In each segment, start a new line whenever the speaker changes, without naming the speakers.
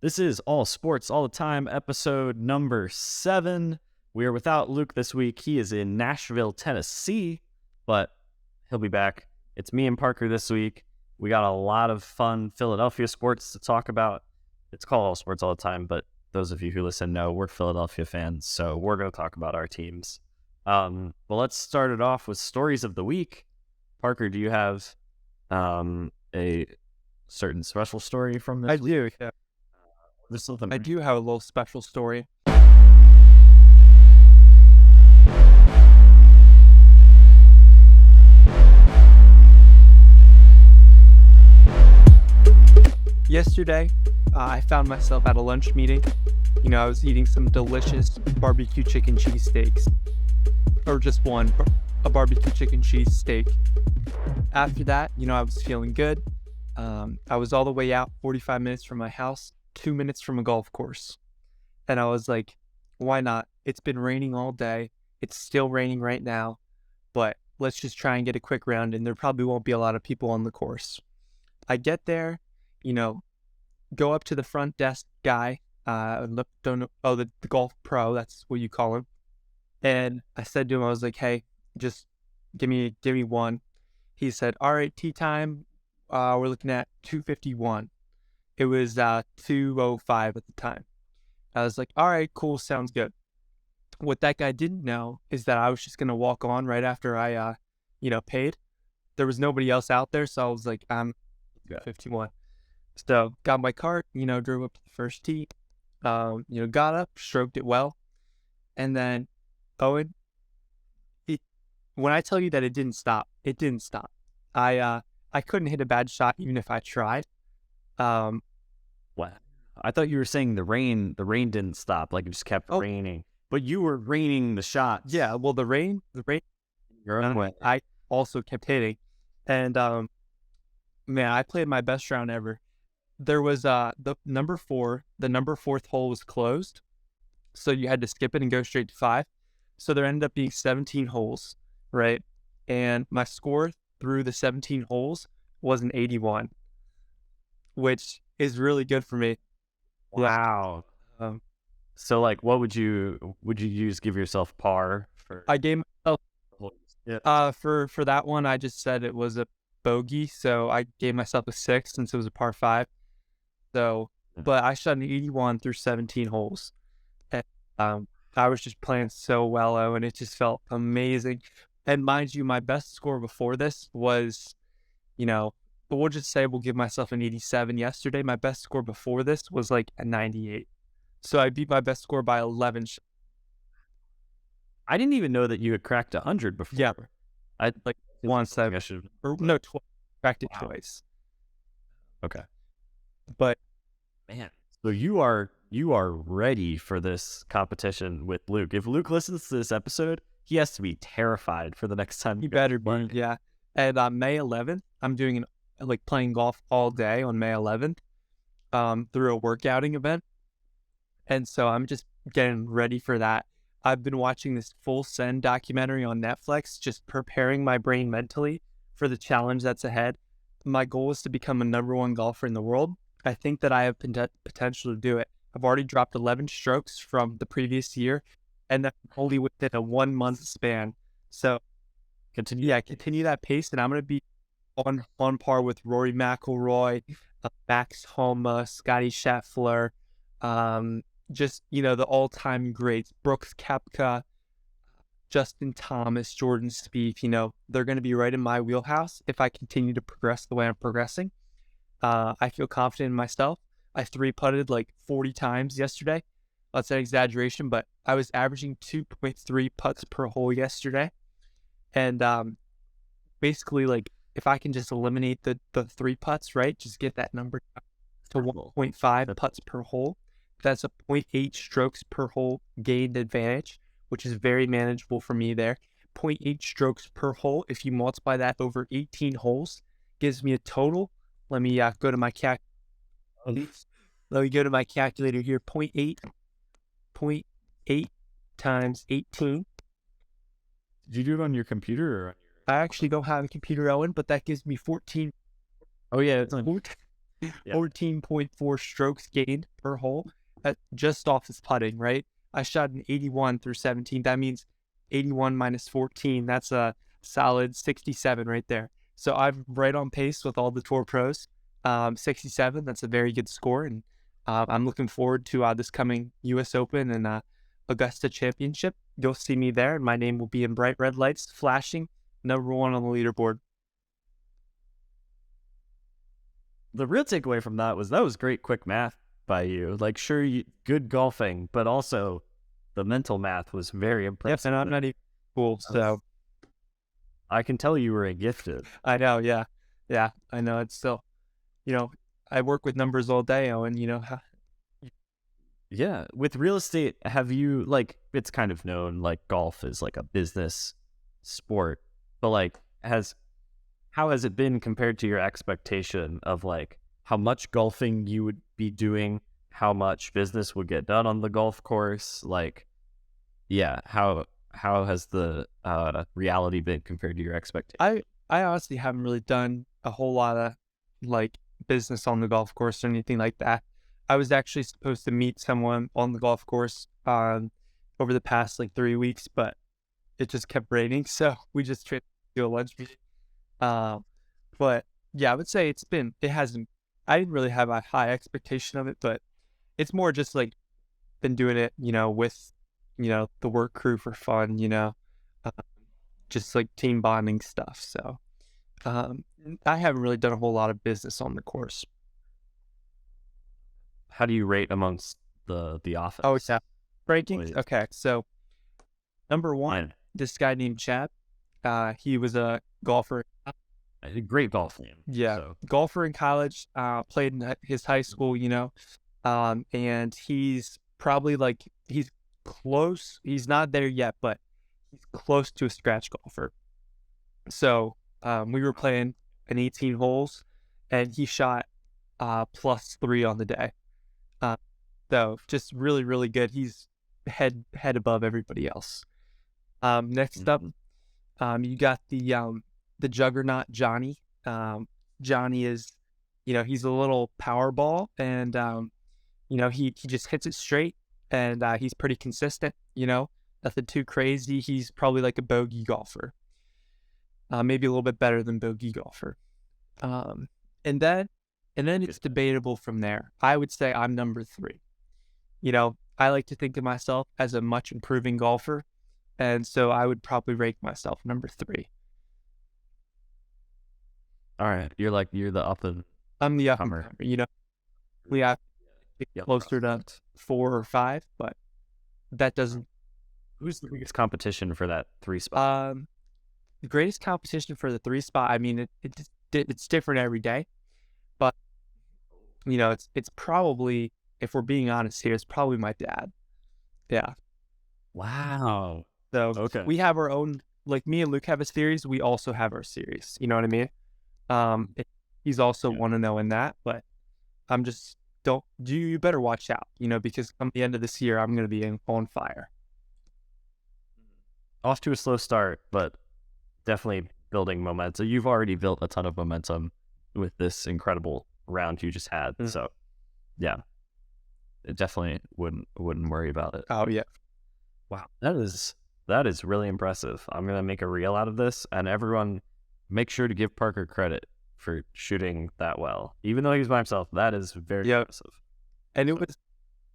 This is All Sports All the Time, episode number 7. We are without Luke this week. He is in Nashville, Tennessee, but he'll be back. It's me and Parker this week. We got a lot of fun Philadelphia sports to talk about. It's called All Sports All the Time, but those of you who listen know we're Philadelphia fans, so we're going to talk about our teams. But let's start it off with stories of the week. Parker, do you have a certain special story from this?
I do, yeah.
I
do have a little special story. Yesterday, I found myself at a lunch meeting. I was eating some delicious barbecue chicken cheesesteaks. Or just one, a barbecue chicken cheesesteak. After that, I was feeling good. I was all the way out, 45 minutes from my house, 2 minutes from a golf course. And I was like, why not? It's been raining all day. It's still raining right now, but let's just try and get a quick round in. There probably won't be a lot of people on the course. I get there, go up to the front desk guy, the golf pro, that's what you call him. And I said to him, I was like, hey, just give me one. He said, all right, tee time. We're looking at 251. It was 2:05 at the time. I was like, all right, cool, sounds good. What that guy didn't know is that I was just going to walk on right after I, paid. There was nobody else out there, so I was like, I'm 51. So got my cart, drove up to the first tee, got up, stroked it well. And then, Owen, when I tell you that it didn't stop, it didn't stop. I couldn't hit a bad shot even if I tried.
What? I thought you were saying the rain didn't stop, like it just kept raining. But you were raining the shots.
Yeah, well, the rain,
Your own way.
I also kept hitting. And, man, I played my best round ever. There was the number fourth hole was closed. So you had to skip it and go straight to 5. So there ended up being 17 holes, right? And my score through the 17 holes was an 81, which is really good for me.
Wow. So like, what would you use? Give yourself par for?
I gave myself for that one. I just said it was a bogey, so I gave myself a 6 since it was a par 5. So, but I shot an 81 through 17 holes, and I was just playing so well, and it just felt amazing. And mind you, my best score before this was, but we'll just say we'll give myself an 87 yesterday. My best score before this was like a 98. So I beat my best score by 11.
I didn't even know that you had cracked 100 before.
Yeah.
I like
once I
should,
or no, twice. Cracked it twice.
Okay.
But
man, so you are ready for this competition with Luke. If Luke listens to this episode, he has to be terrified for the next time.
He better be, yeah. And on May 11th, I'm doing playing golf all day on May 11th through a workouting event. And so I'm just getting ready for that. I've been watching this Full Send documentary on Netflix, just preparing my brain mentally for the challenge that's ahead. My goal is to become a number 1 golfer in the world. I think that I have potential to do it. I've already dropped 11 strokes from the previous year, and that's only within a 1-month span. So continue that pace, and I'm going to be on par with Rory McIlroy, Max Homa, Scotty Scheffler, just, the all-time greats, Brooks Koepka, Justin Thomas, Jordan Spieth. They're going to be right in my wheelhouse if I continue to progress the way I'm progressing. I feel confident in myself. I 3-putted 40 times yesterday. That's an exaggeration, but I was averaging 2.3 putts per hole yesterday. And basically, if I can just eliminate the 3 putts, right, just get that number to 1.5 putts per hole, that's a 0.8 strokes per hole gained advantage, which is very manageable for me there. 0.8 strokes per hole, if you multiply that over 18 holes, gives me a total. Let me go to my calculator here. 0.8 times 18.
Did you do it on your computer or on your?
I actually don't have a computer, Owen, but that gives me 14.
Oh yeah, it's on. Yeah.
14.4 strokes gained per hole just off his putting, right? I shot an 81 through 17. That means 81 minus 14. That's a solid 67 right there. So I'm right on pace with all the tour pros. 67, that's a very good score. And I'm looking forward to this coming U.S. Open and Augusta Championship. You'll see me there, and my name will be in bright red lights, flashing number one on the leaderboard.
The real takeaway from that was great quick math by you. Like, sure, good golfing, but also the mental math was very impressive.
Yep, and I'm not even cool, so
I can tell you were gifted.
I know, yeah, I know. It's still, I work with numbers all day, Owen.
Yeah, with real estate, have you like it's kind of known like golf is like a business sport, but like how has it been compared to your expectation of like how much golfing you would be doing, how much business would get done on the golf course? Like, yeah, how has the reality been compared to your expectation?
I honestly haven't really done a whole lot of like business on the golf course or anything like that. I was actually supposed to meet someone on the golf course over the past like 3 weeks, but it just kept raining, so we just tried to do a lunch meeting. But yeah, I would say it hasn't, I didn't really have a high expectation of it, but it's more just like been doing it, with, the work crew for fun, uh, just like team bonding stuff. So, I haven't really done a whole lot of business on the course.
How do you rate amongst the office?
Oh, yeah. Rankings? Okay. So number one,
Mine.
this guy named Chad. He was a golfer.
A great golf name.
Yeah,
So.
golfer in college, played in his high school, and he's probably like, he's close. He's not there yet, but he's close to a scratch golfer. So we were playing an 18 holes, and he shot +3 on the day. So just really, really good. He's head above everybody else. Next up, you got the juggernaut Johnny. Johnny is, he's a little power ball, and he just hits it straight, and he's pretty consistent. Nothing too crazy. He's probably like a bogey golfer, maybe a little bit better than bogey golfer. And then it's debatable from there. I would say I'm number 3. I like to think of myself as a much improving golfer, and so I would probably rank myself number 3.
All right, you're the up and
I'm the up and
comer.
We have to get closer to 4 or 5, but that doesn't.
Who's the biggest competition for that 3 spot?
The greatest competition for the 3 spot. I mean, it's different every day, but it's probably, if we're being honest here, it's probably my dad. Yeah.
Wow.
So
okay,
we have our own. Like, me and Luke have a series. We also have our series. You know what I mean? He's also 1-0 in that, but I'm just you better watch out, because come the end of this year, I'm going to be on fire.
Off to a slow start, but definitely building momentum. You've already built a ton of momentum with this incredible round you just had.
Mm-hmm.
So, yeah, it definitely wouldn't worry about it.
Oh yeah,
wow, that is really impressive. I'm gonna make a reel out of this, and everyone, make sure to give Parker credit for shooting that well, even though he was by himself. That is very impressive.
And it was.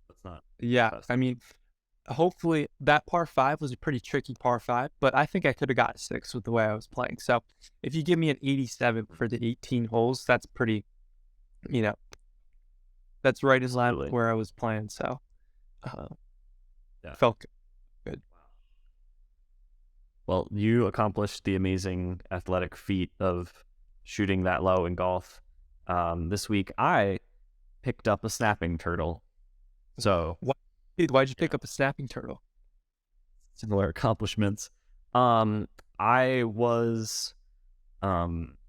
That's not.
Yeah, impressive. I mean, hopefully that par 5 was a pretty tricky par 5, but I think I could have got a 6 with the way I was playing. So if you give me an 87 for the 18 holes, that's pretty, that's right in line with where I was playing. So felt good.
Well, you accomplished the amazing athletic feat of shooting that low in golf. This week, I picked up a snapping turtle. So
why'd you pick up a snapping turtle?
Similar accomplishments. I was,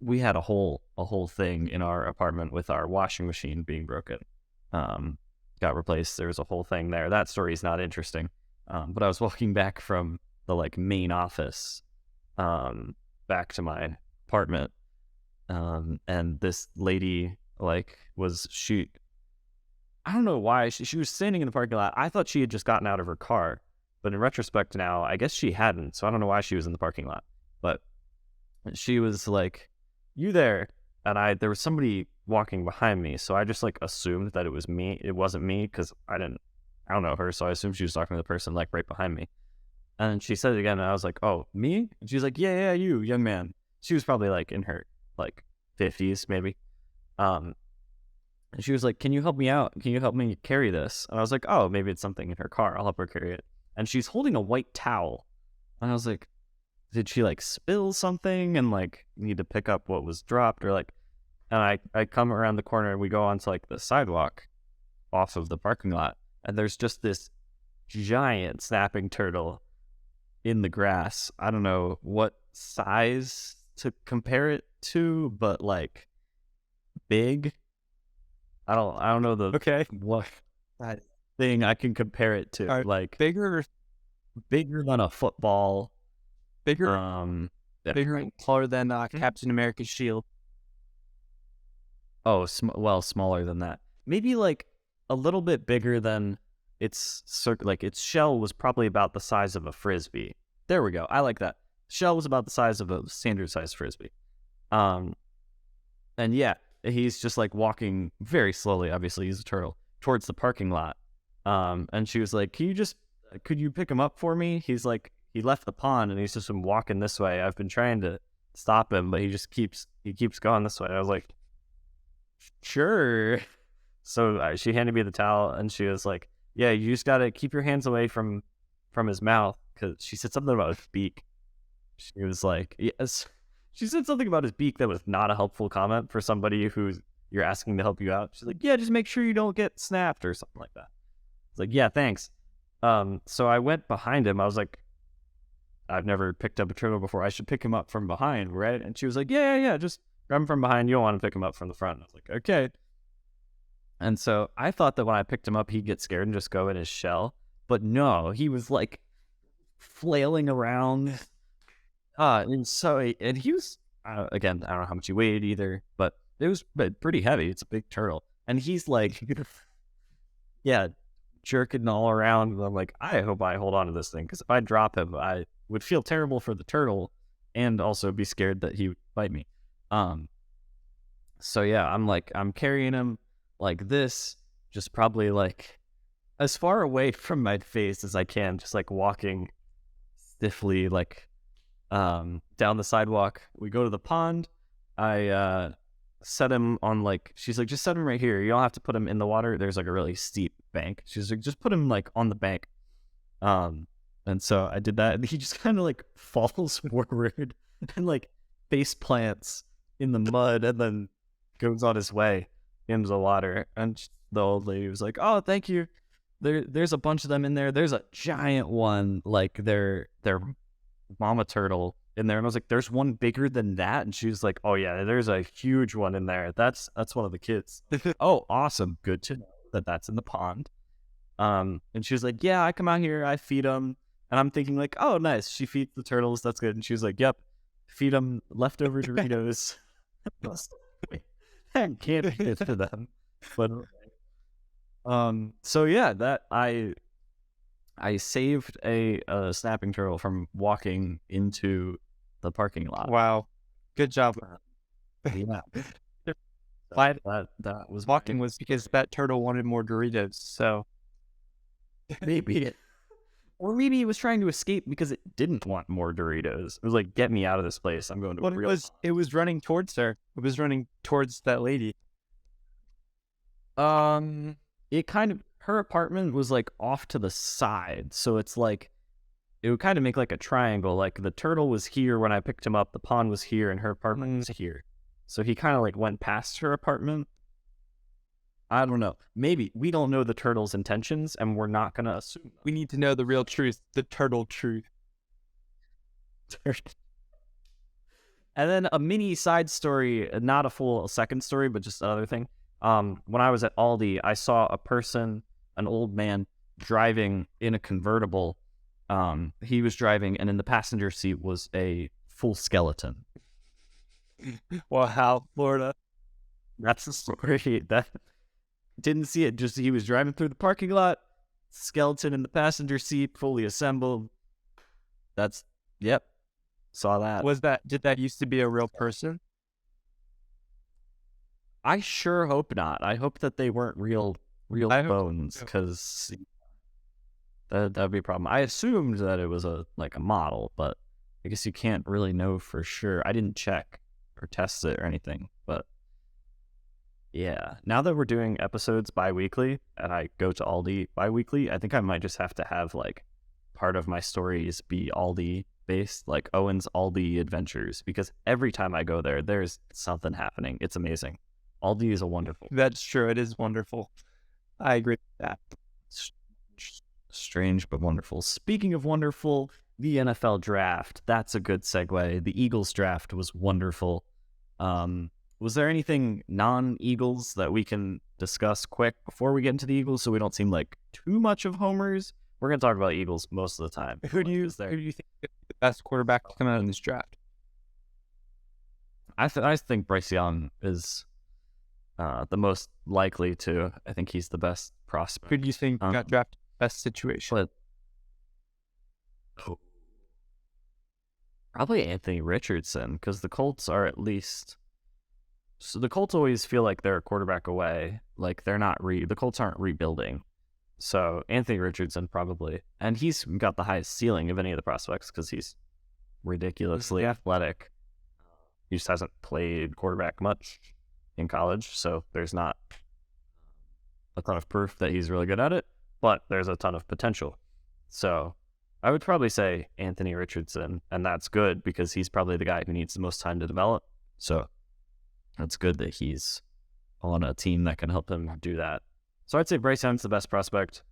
we had a whole thing in our apartment with our washing machine being broken. Got replaced. There was a whole thing there. That story is not interesting. But I was walking back from the main office, back to my apartment, and this lady like, I don't know why she was standing in the parking lot. I thought she had just gotten out of her car, but in retrospect now, I guess she hadn't. So I don't know why she was in the parking lot, but she was like, "You there?" And there was somebody walking behind me, so I just like assumed that it was me. It wasn't me because I don't know her, so I assumed she was talking to the person like right behind me. And she said it again, and I was like, "Oh, me?" And she's like, "Yeah, you, young man." She was probably like in her like 50s maybe. Um, and she was like, "Can you help me out? Can you help me carry this?" And I was like, "Oh, maybe it's something in her car. I'll help her carry it." And she's holding a white towel, and I was like, "Did she like spill something and like need to pick up what was dropped or like?" And I come around the corner and we go onto like the sidewalk off of the parking lot, and there's just this giant snapping turtle in the grass. I don't know what size to compare it to, but like big. I don't know
Okay.
what thing I can compare it to.
All right.
Like
Bigger
than a football.
bigger
Yeah.
bigger and taller than Captain America's shield.
Oh, smaller than that. Maybe like a little bit bigger than like its shell was probably about the size of a frisbee. There we go. I like that. Shell was about the size of a standard size frisbee. And yeah, he's just like walking very slowly, obviously he's a turtle, towards the parking lot. And she was like, could you pick him up for me? He's like, he left the pond and he's just been walking this way. I've been trying to stop him, but he keeps going this way. I was like, sure. So she handed me the towel and she was like, yeah, you just got to keep your hands away from his mouth. Cause she said something about his beak. She was like, yes. She said something about his beak that was not a helpful comment for somebody who you're asking to help you out. She's like, yeah, just make sure you don't get snapped or something like that. It's like, yeah, thanks. So I went behind him. I was like, I've never picked up a turtle before. I should pick him up from behind, right? And she was like, yeah, just grab him from behind. You don't want to pick him up from the front. And I was like, okay. And so I thought that when I picked him up, he'd get scared and just go in his shell. But no, he was like flailing around. And he was, again, I don't know how much he weighed either, but it was pretty heavy. It's a big turtle. And he's like, yeah, jerking all around. And I'm like, I hope I hold on to this thing, because if I drop him, I would feel terrible for the turtle and also be scared that he would bite me. So yeah, I'm carrying him like this, just probably like as far away from my face as I can, just like walking stiffly, like down the sidewalk. We go to the pond. I set him on like, she's like, just set him right here. You don't have to put him in the water. There's like a really steep bank. She's like, just put him like on the bank. And so I did that, and he just kind of like falls forward and like face plants in the mud and then goes on his way into the water. And the old lady was like, oh, thank you. There's a bunch of them in there. There's a giant one, like their mama turtle in there. And I was like, there's one bigger than that? And she was like, oh yeah, there's a huge one in there. That's one of the kids. Oh, awesome. Good to know that that's in the pond. And she was like, yeah, I come out here, I feed them. And I'm thinking like, oh, nice. She feeds the turtles. That's good. And she was like, yep, feed them leftover Doritos. That can't be good for them. But so yeah, that I saved a snapping turtle from walking into the parking lot.
Wow, good job.
Yeah.
Why
that was
walking was because that turtle wanted more Doritos. So
maybe, or maybe it was trying to escape because it didn't want more Doritos. It was like, get me out of this place. I'm going to.
Well, it was running towards her. It was running towards that lady.
It kind of, her apartment was like off to the side, so it's like it would kind of make like a triangle. Like the turtle was here when I picked him up, the pond was here, and her apartment was here. So he kind of like went past her apartment. I don't know. Maybe we don't know the turtle's intentions, and we're not gonna assume them.
We need to know the real truth, the turtle truth.
And then a mini side story, not a full second story, but just another thing. When I was at Aldi, I saw a person, an old man, driving in a convertible. He was driving, and in the passenger seat was a full skeleton.
Wow, Florida.
That's the story. That didn't see it. Just he was driving through the parking lot, skeleton in the passenger seat, fully assembled. That's yep. Saw that.
Did that used to be a real person?
I sure hope not. I hope that they weren't real
I hope
bones,
so.
because that'd be a problem. I assumed that it was a model, but I guess you can't really know for sure. I didn't check or test it or anything, but yeah. Now that we're doing episodes bi-weekly and I go to Aldi bi-weekly, I think I might just have to have like part of my stories be Aldi based, like Owen's Aldi Adventures, because every time I go there, there's something happening. It's amazing. Aldi is a wonderful.
That's true. It is wonderful. I agree with that.
Strange but wonderful. Speaking of wonderful, the NFL draft. That's a good segue. The Eagles draft was wonderful. Was there anything non-Eagles that we can discuss quick before we get into the Eagles, so we don't seem like too much of homers? We're going to talk about Eagles most of the time.
Who do you think is the best quarterback to come out in this draft?
I think Bryce Young is the most likely to. I think he's the best prospect.
Who do you think got drafted best situation?
Probably Anthony Richardson, because the Colts are at least. So the Colts always feel like they're a quarterback away. Like they're not the Colts aren't rebuilding. So Anthony Richardson probably, and he's got the highest ceiling of any of the prospects because he's ridiculously athletic. He just hasn't played quarterback much in college, so there's not a ton of proof that he's really good at it, but there's a ton of potential. So I would probably say Anthony Richardson, and that's good because he's probably the guy who needs the most time to develop. So it's good that he's on a team that can help him do that. So I'd say Bryce Young's the best prospect.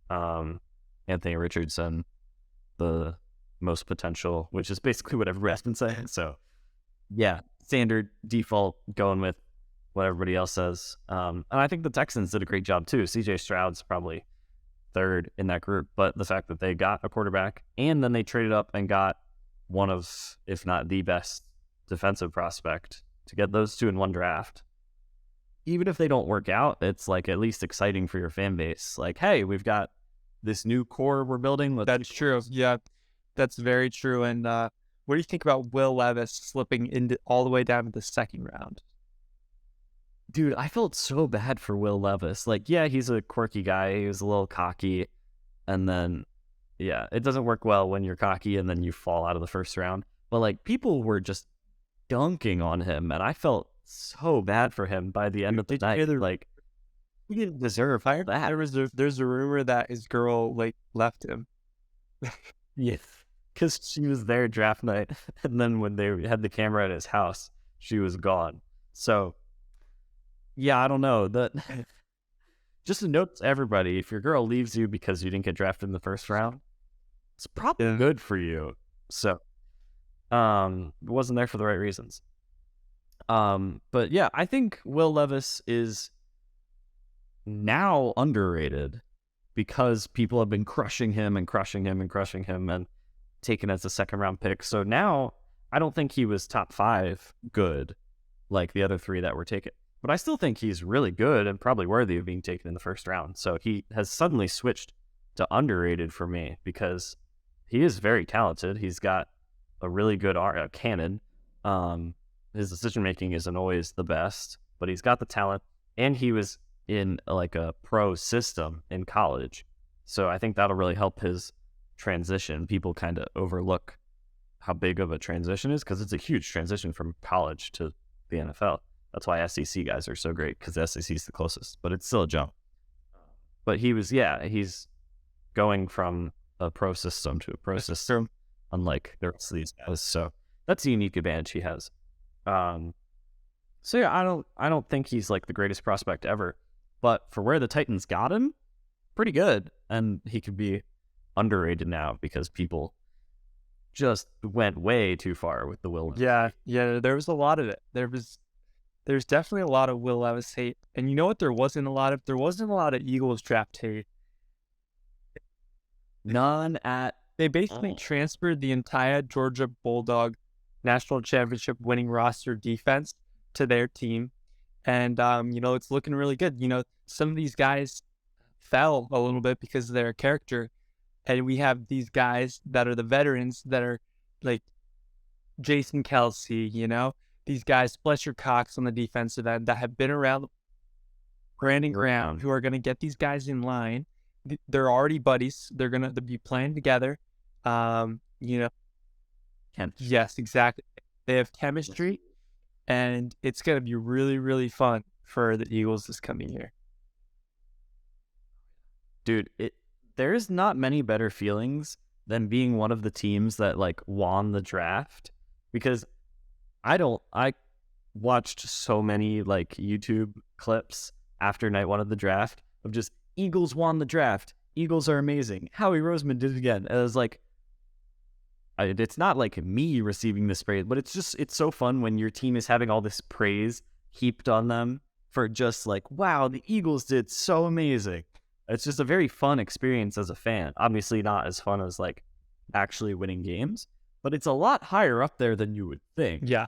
Anthony Richardson, the most potential, which is basically what everybody's been saying. So yeah, standard default going with what everybody else says. And I think the Texans did a great job too. CJ Stroud's probably third in that group, but the fact that they got a quarterback and then they traded up and got one of, if not the best defensive prospect, to get those two in one draft. Even if they don't work out, it's like at least exciting for your fan base. Like, hey, we've got this new core we're building.
That's true. Yeah, that's very true. And what do you think about Will Levis slipping into all the way down to the second round?
Dude, I felt so bad for Will Levis. Like, yeah, he's a quirky guy. He was a little cocky. And then, yeah, it doesn't work well when you're cocky and then you fall out of the first round. But, like, people were just dunking on him. And I felt so bad for him by the end of the night. Like, he didn't deserve that.
There's a rumor that his girl, like, left him.
Yeah, because she was there draft night. And then when they had the camera at his house, she was gone. So, yeah, I don't know. Just a note to everybody, if your girl leaves you because you didn't get drafted in the first round, it's probably good for you. So, it wasn't there for the right reasons. But yeah, I think Will Levis is now underrated because people have been crushing him and taken as a second round pick. So now I don't think he was top 5 good like the other 3 that were taken. But I still think he's really good and probably worthy of being taken in the first round. So he has suddenly switched to underrated for me because he is very talented. He's got a really good cannon. His decision-making isn't always the best, but he's got the talent. And he was in like a pro system in college. So I think that'll really help his transition. People kind of overlook how big of a transition is because it's a huge transition from college to the NFL. That's why SEC guys are so great, because the SEC is the closest, but it's still a jump. But he's going from a pro system to a pro system, unlike the rest of these guys. So that's a unique advantage he has. So yeah, I don't think he's like the greatest prospect ever, but for where the Titans got him, pretty good. And he could be underrated now because people just went way too far with the Will.
Yeah, there was a lot of it. There's definitely a lot of Will Levis hate. And you know what there wasn't a lot of? There wasn't a lot of Eagles draft hate.
None at
They basically transferred the entire Georgia Bulldog national championship winning roster defense to their team. And, it's looking really good. Some of these guys fell a little bit because of their character. And we have these guys that are the veterans that are like Jason Kelsey, these guys, Fletcher Cox on the defensive end that have been around Brandon Graham, who are going to get these guys in line. They're already buddies. They're going to be playing together. Yes, exactly. They have chemistry, and it's going to be really, really fun for the Eagles this coming year.
Dude, there's not many better feelings than being one of the teams that like won the draft, because I watched so many like YouTube clips after night one of the draft of just Eagles won the draft. Eagles are amazing. Howie Roseman did it again. And it was like, it's not like me receiving this praise, but it's so fun when your team is having all this praise heaped on them for just like, wow, the Eagles did so amazing. It's just a very fun experience as a fan. Obviously not as fun as like actually winning games, but it's a lot higher up there than you would think.
Yeah.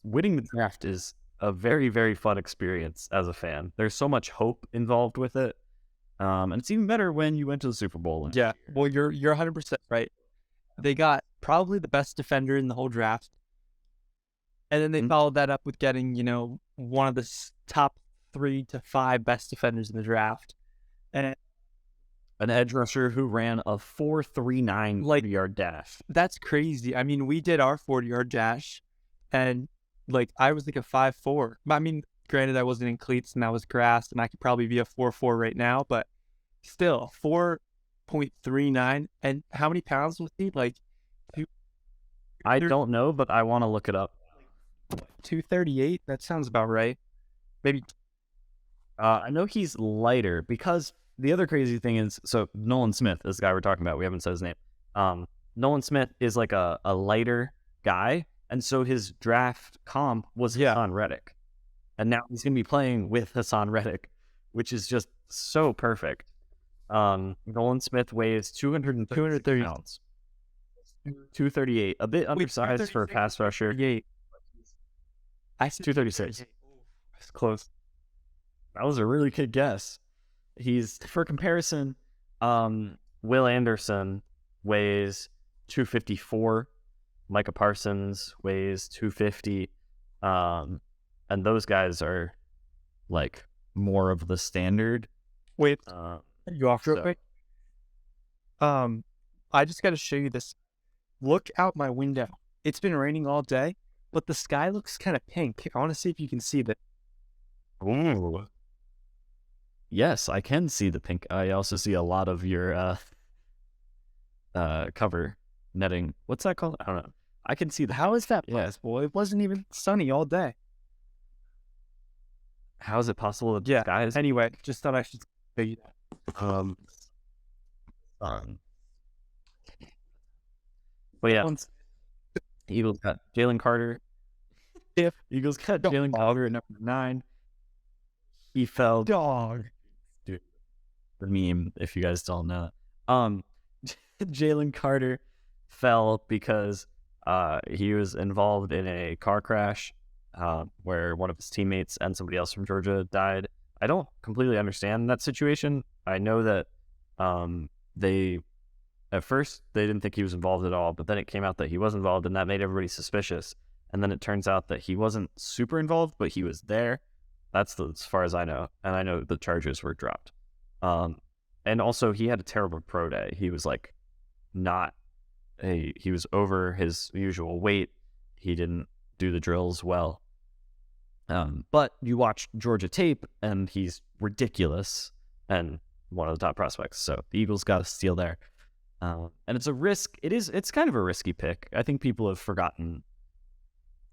Winning the draft is a very, very fun experience as a fan. There's so much hope involved with it. And it's even better when you went to the Super Bowl.
Yeah. Well, you're 100% right. They got probably the best defender in the whole draft. And then they followed that up with getting, one of the top 3 to 5 best defenders in the draft. And
an edge rusher who ran a 4.39 40-yard dash.
That's crazy. I mean, we did our 40-yard dash, and I was like a 5.4. I mean, granted, I wasn't in cleats and that was grass, and I could probably be a 4.4 right now, but still 4.39. And how many pounds was he?
I don't know, but I want to look it up.
238. That sounds about right. Maybe.
I know he's lighter because the other crazy thing is, so Nolan Smith is the guy we're talking about. We haven't said his name. Nolan Smith is like a lighter guy, and so his draft comp was Hassan Reddick. And now he's going to be playing with Hassan Reddick, which is just so perfect. Nolan Smith weighs 230 pounds. 238, a bit undersized for a pass rusher.
I said
236.
That's close.
That was a really good guess. He's, for comparison, Will Anderson weighs 254. Micah Parsons weighs 250. And those guys are like more of the standard.
Wait, you off real quick? I just got to show you this. Look out my window. It's been raining all day, but the sky looks kind of pink. I want to see if you can see that.
Ooh. Yes, I can see the pink. I also see a lot of your cover netting. What's that called? I don't know. I can see that.
How is that possible? It wasn't even sunny all day.
How is it possible that the sky is...
Anyway, just thought I should show you that.
But yeah, Eagles got Jalen Carter. Eagles got Jalen Carter at number 9. He fell.
Dog.
Dude, the meme, if you guys don't know. Jalen Carter fell because he was involved in a car crash where one of his teammates and somebody else from Georgia died. I don't completely understand that situation. I know that at first they didn't think he was involved at all, but then it came out that he was involved, and that made everybody suspicious. And then it turns out that he wasn't super involved, but he was there. That's as far as I know. And I know the charges were dropped. And also he had a terrible pro day. He was like he was over his usual weight. He didn't do the drills well. But you watch Georgia tape and he's ridiculous and one of the top prospects. So the Eagles got a steal there. And it's a risk. It's kind of a risky pick. I think people have forgotten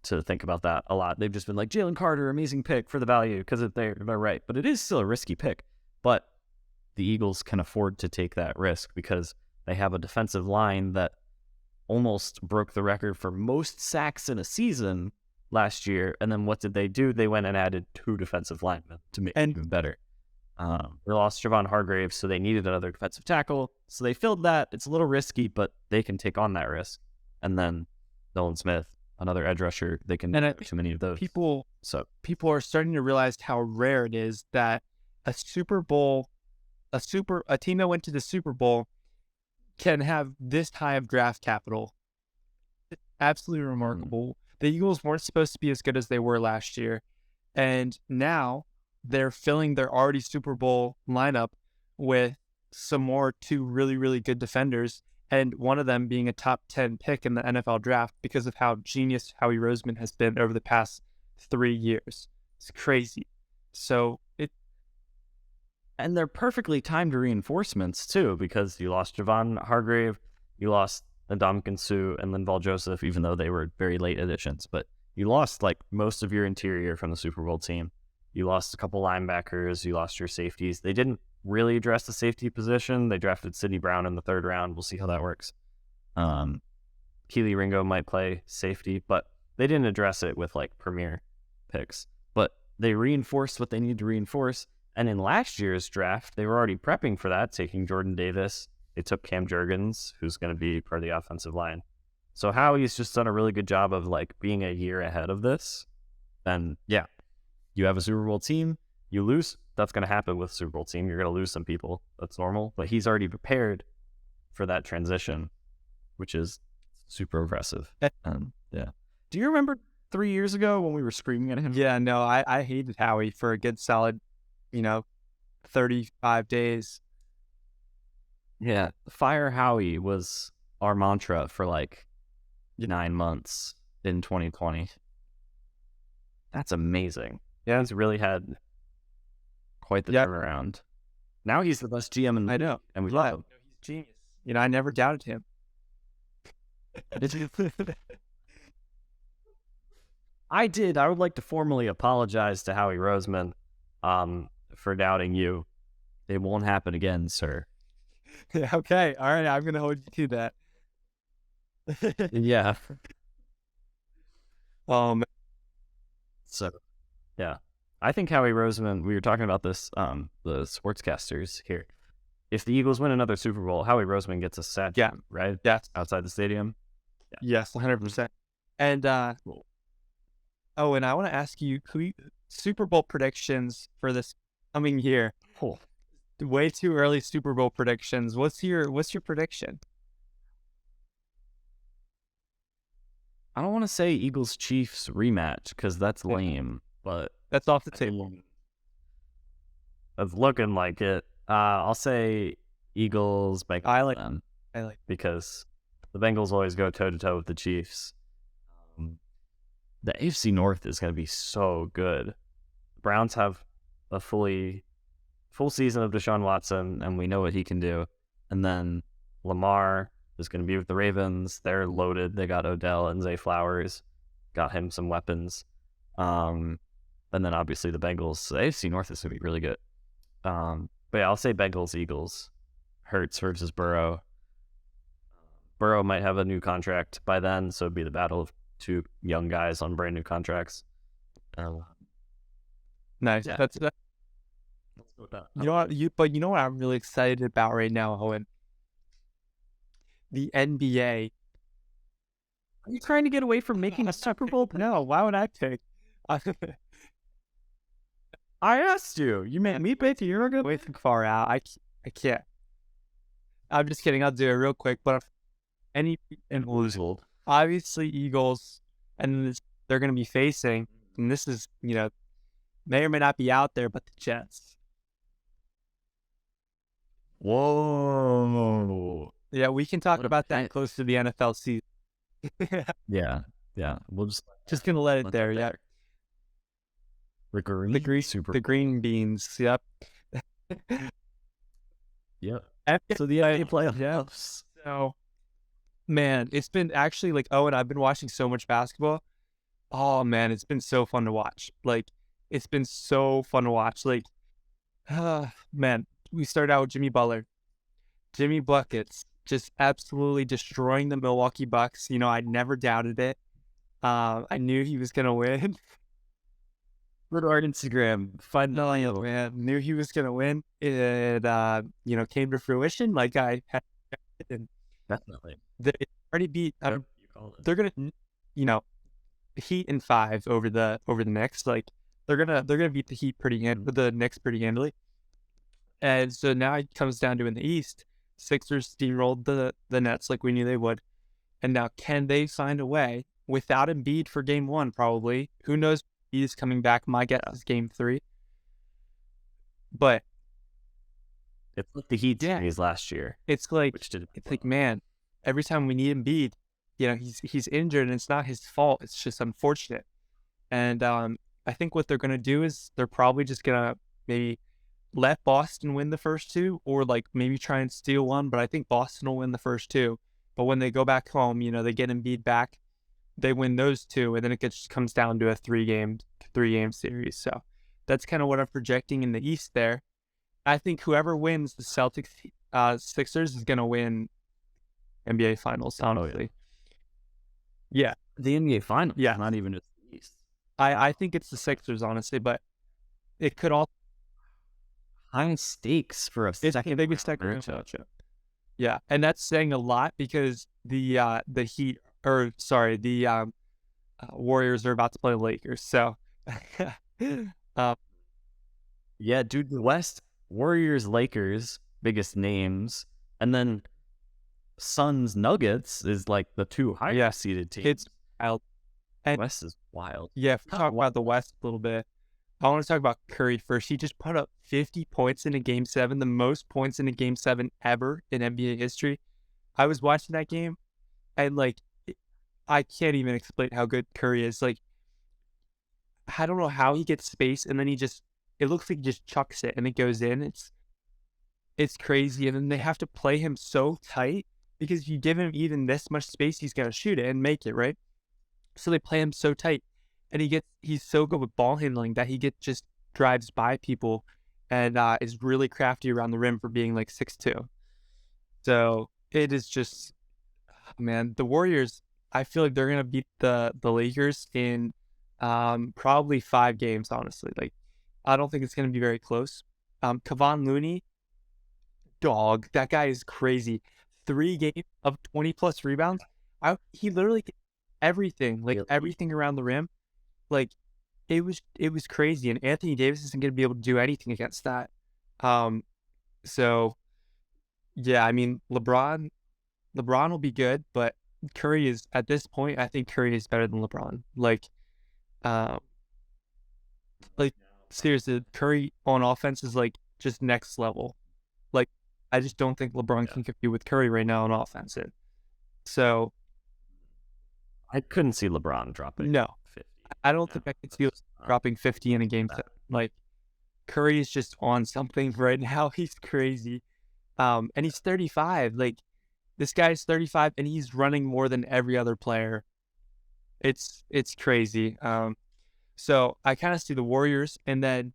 to think about that a lot. They've just been like, Jalen Carter, amazing pick for the value because they're right. But it is still a risky pick. But the Eagles can afford to take that risk because they have a defensive line that almost broke the record for most sacks in a season last year. And then what did they do? They went and added 2 defensive linemen to make it even better. They lost Javon Hargrave, so they needed another defensive tackle. So they filled that. It's a little risky, but they can take on that risk. And then Nolan Smith, another edge rusher, they can
And
do too many of those.
people
So
are starting to realize how rare it is that a Super Bowl, a team that went to the Super Bowl can have this high of draft capital. It's absolutely remarkable. The Eagles weren't supposed to be as good as they were last year, and now they're filling their already Super Bowl lineup with some more two really, really good defenders, and one of them being a top 10 pick in the NFL draft because of how genius Howie Roseman has been over the past 3 years. It's crazy. So
and they're perfectly timed reinforcements too, because you lost Javon Hargrave, you lost Ndamukong Suh and Linval Joseph, even though they were very late additions. But you lost like most of your interior from the Super Bowl team. You lost a couple linebackers, you lost your safeties. They didn't really address the safety position. They drafted Sidney Brown in the 3rd round. We'll see how that works. Keely Ringo might play safety, but they didn't address it with like premier picks. But they reinforced what they need to reinforce. And in last year's draft, they were already prepping for that, taking Jordan Davis. They took Cam Jurgens, who's going to be part of the offensive line. So Howie's just done a really good job of like being a year ahead of this. And yeah, you have a Super Bowl team, you lose. That's going to happen with a Super Bowl team. You're going to lose some people. That's normal. But he's already prepared for that transition, which is super impressive. Yeah. Do you remember 3 years ago when we were screaming at him?
yeah, no, I hated Howie for a good solid, 35 days.
Yeah. Fire Howie was our mantra for like 9 months in 2020. That's amazing. Yeah, he's really had quite the turnaround. Now he's the best GM in the league, and we love him.
He's genius. I never doubted him.
I did. I would like to formally apologize to Howie Roseman for doubting you. It won't happen again, sir.
Okay. All right. I'm going to hold you to that.
Yeah.
So,
yeah. I think Howie Roseman, we were talking about this, the sportscasters here. If the Eagles win another Super Bowl, Howie Roseman gets a set, right?
Yes.
Outside the stadium?
Yeah. Yes, 100%. And, and I want to ask you, Super Bowl predictions for this coming year.
Oh.
Way too early Super Bowl predictions. What's your prediction?
I don't want to say Eagles-Chiefs rematch because that's lame, but
that's off the table.
It's looking like it. I'll say Eagles. Bengals.
I like
because the Bengals always go toe to toe with the Chiefs. The AFC North is going to be so good. The Browns have a full season of Deshaun Watson, and we know what he can do. And then Lamar is going to be with the Ravens. They're loaded. They got Odell and Zay Flowers. Got him some weapons. And then obviously the Bengals. The AFC North is going to be really good. But yeah, I'll say Bengals, Eagles. Hurts versus Burrow. Burrow might have a new contract by then, so it'd be the battle of two young guys on brand new contracts.
Nice.
Yeah.
Let's go with that. You know what I'm really excited about right now, Owen? The NBA.
Are you trying to get away from making a Super Bowl?
No, why would I pick?
I asked you. You made me pick. You're going to
way too far out. I can't. I'm just kidding. I'll do it real quick. But obviously Eagles, and they're going to be facing, and this is, may or may not be out there, but the Jets.
Whoa.
Yeah, we can talk about that close to the NFL season.
Yeah. We'll
just going to let it there. Yeah.
The
green beans. Yep.
Yep. So the NBA playoffs.
So, man, it's been actually like, Owen, I've been watching so much basketball. Oh man, it's been so fun to watch. It's been so fun to watch. Man, we started out with Jimmy Butler. Jimmy Buckets just absolutely destroying the Milwaukee Bucks. I never doubted it. I knew he was gonna win.
Go to our Instagram.
Finally, man, knew he was gonna win. It came to fruition. Like I had,
definitely.
They already beat. They're gonna, Heat in 5 over the Knicks. Like they're gonna beat the Knicks pretty handily. And so now it comes down to in the East, Sixers steamrolled the Nets like we knew they would. And now can they find a way without Embiid for game 1? Probably. Who knows? He's coming back. My guess is game 3. But
It's like the Heat series last year.
It's like man, every time we need Embiid, he's injured and it's not his fault. It's just unfortunate. And I think what they're gonna do is they're probably just gonna maybe let Boston win the first 2, or like maybe try and steal one. But I think Boston will win the first 2. But when they go back home, they get Embiid back, they win those 2, and then it just comes down to a 3-game series. So that's kind of what I'm projecting in the East there. I think whoever wins the Celtics Sixers is gonna win NBA Finals, honestly. Yeah.
The NBA Finals.
Yeah.
Not even just the East.
I think it's the Sixers, honestly, but it could all
high stakes for a second
matchup. Yeah, and that's saying a lot because the Warriors are about to play the Lakers. So
yeah, dude, the West, Warriors, Lakers, biggest names, and then Suns, Nuggets is like the 2 highest seeded teams.
It's wild.
And West is wild.
Yeah, if we talk about the West a little bit, I want to talk about Curry first. He just put up 50 points in a Game 7, the most points in a Game 7 ever in NBA history. I was watching that game, and I can't even explain how good Curry is. Like, I don't know how he gets space, and then it looks like he just chucks it, and it goes in. It's crazy, and then they have to play him so tight, because if you give him even this much space, he's going to shoot it and make it, right? So they play him so tight, and he's so good with ball handling that he just drives by people and is really crafty around the rim for being like 6'2". So it is just, man, the Warriors, I feel like they're going to beat the Lakers in probably 5 games, honestly. Like, I don't think it's going to be very close. Kevon Looney, dog, that guy is crazy. 3 games of 20-plus rebounds. He literally did everything, everything around the rim. Like, it was crazy, and Anthony Davis isn't going to be able to do anything against that. So, yeah, I mean, LeBron will be good, but Curry is, at this point, I think Curry is better than LeBron. Seriously, Curry on offense is just next level. I just don't think LeBron can compete with Curry right now on offense. So
I couldn't see LeBron dropping.
No, 50. I don't think I could see dropping 50 in a game. Curry is just on something right now. He's crazy. And he's 35. This guy's 35 and he's running more than every other player. It's crazy. So I kind of see the Warriors, and then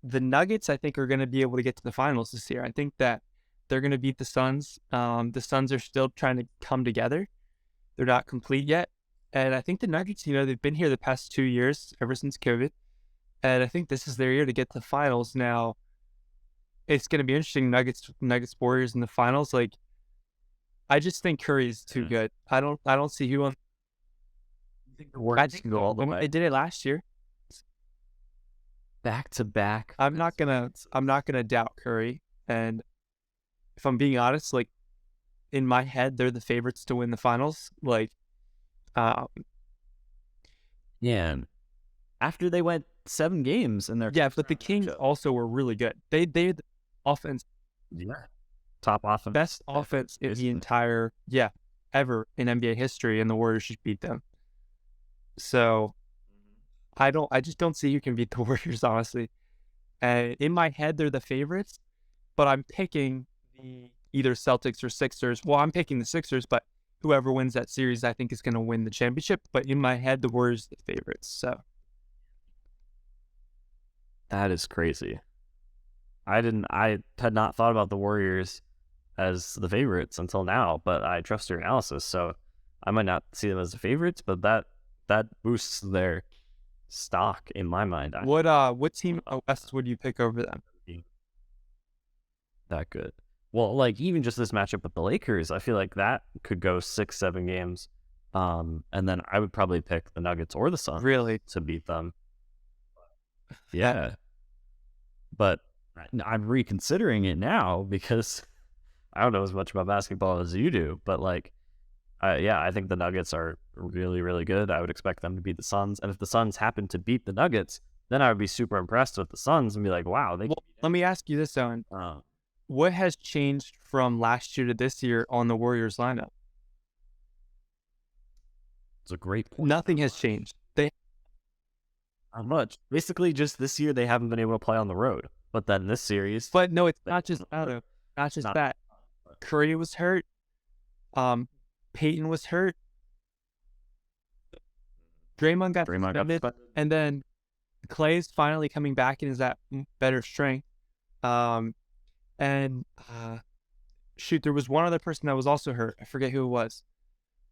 the Nuggets, I think, are going to be able to get to the finals this year. I think that they're going to beat the Suns. The Suns are still trying to come together. They're not complete yet. And I think the Nuggets, they've been here the past 2 years, ever since COVID. And I think this is their year to get to the finals. Now, it's going to be interesting, Nuggets Warriors in the finals. I just think Curry is too good. I don't see who on.
I think the Warriors can go all the way.
They did it last year.
Back to back.
I'm not gonna doubt Curry. And if I'm being honest, in my head, they're the favorites to win the finals.
Yeah. After they went 7 games in their
but the Kings also were really good. They had offense.
Yeah. Top offense.
Best offense in the entire ever in NBA history, and the Warriors should beat them. So I just don't see who can beat the Warriors, honestly. And in my head, they're the favorites, but I'm picking either Celtics or Sixers. Well, I'm picking the Sixers, but whoever wins that series, I think, is going to win the championship. But in my head, the Warriors are the favorites. So
that is crazy. I had not thought about the Warriors as the favorites until now, but I trust your analysis. So I might not see them as the favorites, but that boosts their stock in my mind.
What team West would you pick over them?
That good. Well, even just this matchup with the Lakers, I feel like that could go 6-7 games. And then I would probably pick the Nuggets or the Suns
Really?
to beat them. Yeah. But I'm reconsidering it now because I don't know as much about basketball as you do. But like, yeah, I think the Nuggets are really, really good. I would expect them to beat the Suns. And if the Suns happen to beat the Nuggets, then I would be super impressed with the Suns and be like, wow, they.
Well, let me ask you this, Owen. What has changed from last year to this year on the Warriors lineup?
It's a great point.
Nothing has changed.
Not much. Basically, just this year they haven't been able to play on the road. But then this series,
But no, it's not just that. Not just that. Curry was hurt. Peyton was hurt. Draymond got suspended, and then Clay's finally coming back and is at better strength. Shoot, there was one other person that was also hurt. I forget who it was.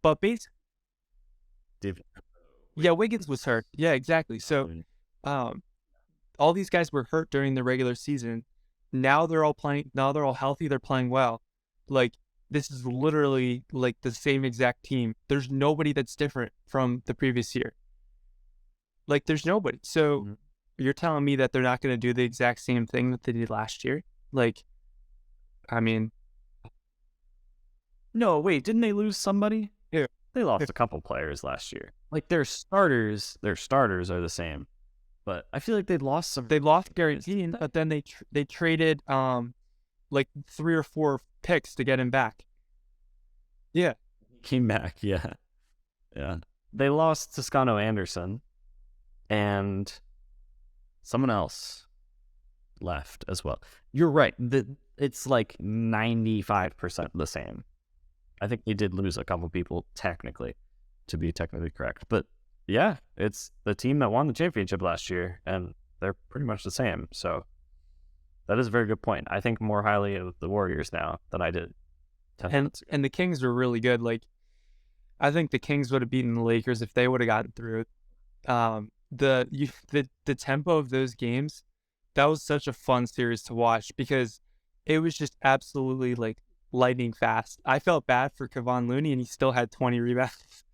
But basically, yeah, Wiggins was hurt. Yeah, exactly. So, all these guys were hurt during the regular season. Now they're all playing. Now they're all healthy. They're playing well. Like, this is literally like the same exact team. There's nobody that's different from the previous year. Like, there's nobody. So you're telling me that they're not going to do the exact same thing that they did last year? Like, I mean,
no, wait, didn't they lose somebody?
Yeah.
They lost a couple players last year. Like, their starters are the same. But I feel like they lost some.
They lost guaranteed, but then they traded like 3 or 4 picks to get him back. Yeah.
Came back, yeah. Yeah. They lost Toscano Anderson and someone else left as well. You're right. It's like 95% the same. I think they did lose a couple people technically, to be technically correct. But yeah, it's the team that won the championship last year, and they're pretty much the same. So that is a very good point. I think more highly of the Warriors now than I did 10 months ago.
And the Kings were really good. Like, I think the Kings would have beaten the Lakers if they would have gotten through. The tempo of those games, that was such a fun series to watch because it was just absolutely like lightning fast. I felt bad for Kevon Looney, and he still had 20 rebounds.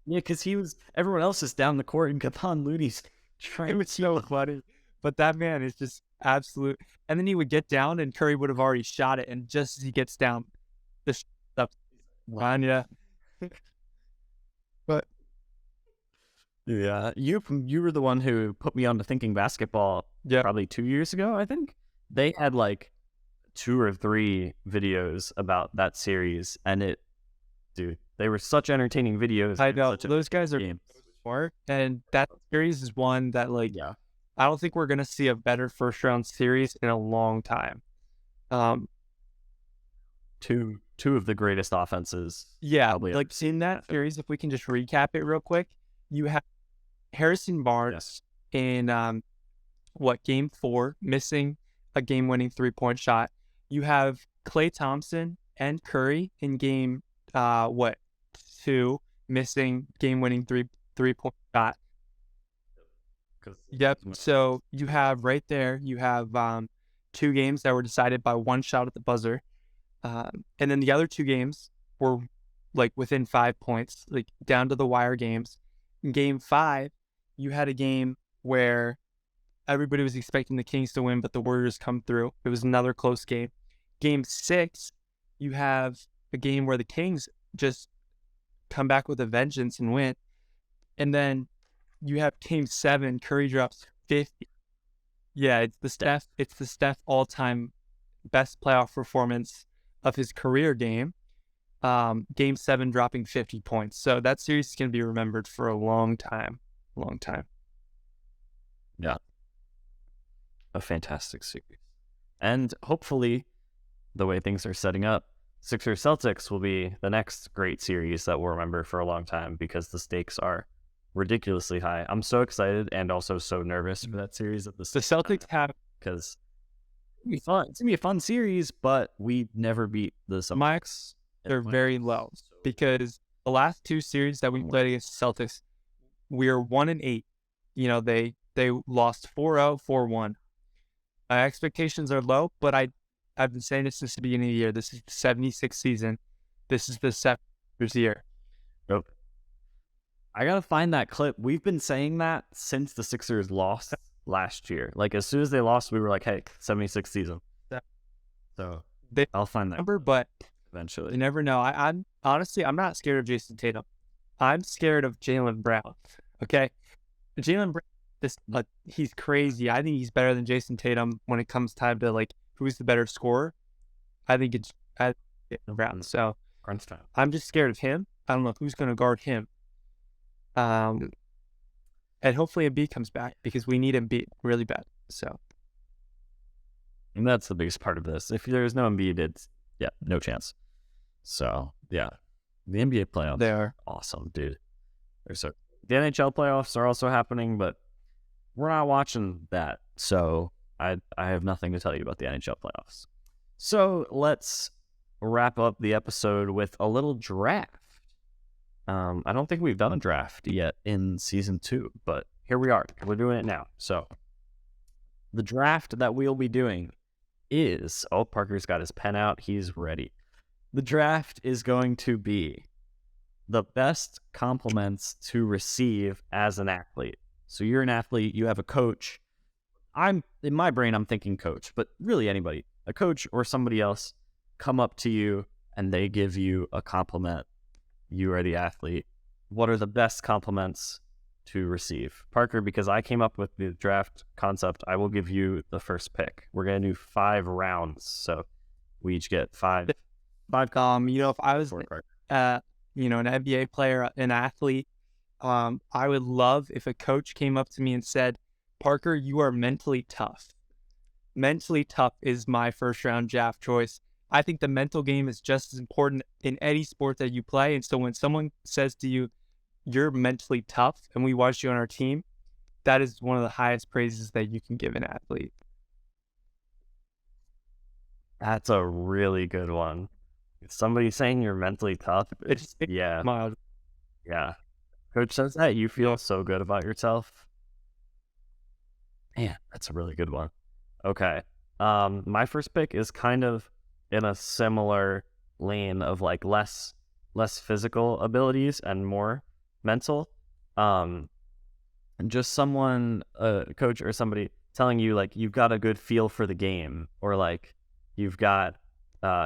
Yeah, because everyone else is down the court, and Kevon Looney's trying.
It was so funny. But that man is just absolute. And then he would get down, and Curry would have already shot it. And just as he gets down, this stuff. Yeah. But
yeah, you were the one who put me on to thinking basketball.
Yeah.
Probably 2 years ago, I think. They had like 2 or 3 videos about that series, and they were such entertaining videos.
I know those guys are smart, and that series is one that I don't think we're gonna see a better first round series in a long time.
Two of the greatest offenses.
Yeah, like seeing that series. If we can just recap it real quick, you have Harrison Barnes in game 4 missing a game-winning 3-point shot. You have Klay Thompson and Curry in game 2 missing game-winning 3-point shot. Yep. So you have right there, you have 2 games that were decided by 1 shot at the buzzer. And then the other 2 games were like within 5 points, like down to the wire games. In game 5, you had a game where everybody was expecting the Kings to win, but the Warriors come through. It was another close game. Game 6, you have a game where the Kings just come back with a vengeance and win. And then you have game 7, Curry drops 50. Yeah, it's the Steph all-time best playoff performance of his career game. Game 7 dropping 50 points. So that series is going to be remembered for a long time.
Yeah. A fantastic series. And hopefully, the way things are setting up, Sixers Celtics will be the next great series that we'll remember for a long time because the stakes are ridiculously high. I'm so excited and also so nervous for that series. The
Celtics have,
because it's going to be a fun series, but we never beat the Celtics.
They're very low because the last 2 series that we played against the Celtics, we are 1-8. You know, they lost 4-0, 4-1. My expectations are low, but I've been saying this since the beginning of the year. This is the 76th season. This is the this year.
Nope. I gotta find that clip. We've been saying that since the Sixers lost last year. Like as soon as they lost, we were like, "Hey, 76 season." So I'll find that
number, but
eventually.
you never know. I'm honestly, I'm not scared of Jason Tatum. I'm scared of Jaylen Brown. Okay, Jaylen Brown, he's crazy. I think he's better than Jason Tatum when it comes time to like who's the better scorer. I think it's Jaylen Brown. So
Crunch time.
I'm just scared of him. I don't know who's going to guard him. And hopefully Embiid comes back because we need Embiid really bad. So,
and that's the biggest part of this. If there's no Embiid, it's no chance. So the NBA playoffs,
they are
awesome, dude. The NHL playoffs are also happening, but we're not watching that. So I have nothing to tell you about the NHL playoffs. So let's wrap up the episode with a little draft. I don't think we've done a draft yet in season 2, but here we are. We're doing it now. So the draft that we'll be doing is, Parker's got his pen out. He's ready. The draft is going to be the best compliments to receive as an athlete. So you're an athlete, you have a coach. In my brain, I'm thinking coach, but really anybody, a coach or somebody else come up to you and they give you a compliment. You are the athlete. What are the best compliments to receive? Parker, because I came up with the draft concept, I will give you the first pick. We're going to do 5 rounds. So we each get 5.
If I was, an NBA player, an athlete, I would love if a coach came up to me and said, Parker, you are mentally tough. Mentally tough is my first round draft choice. I think the mental game is just as important in any sport that you play. And so when someone says to you, you're mentally tough and we watched you on our team, that is one of the highest praises that you can give an athlete.
That's a really good one. Somebody saying you're mentally tough.
Mild.
Yeah. Coach says that, you feel so good about yourself. Man, that's a really good one. Okay. My first pick is kind of in a similar lane of like less physical abilities and more mental. And just someone, a coach or somebody telling you like you've got a good feel for the game, or like you've got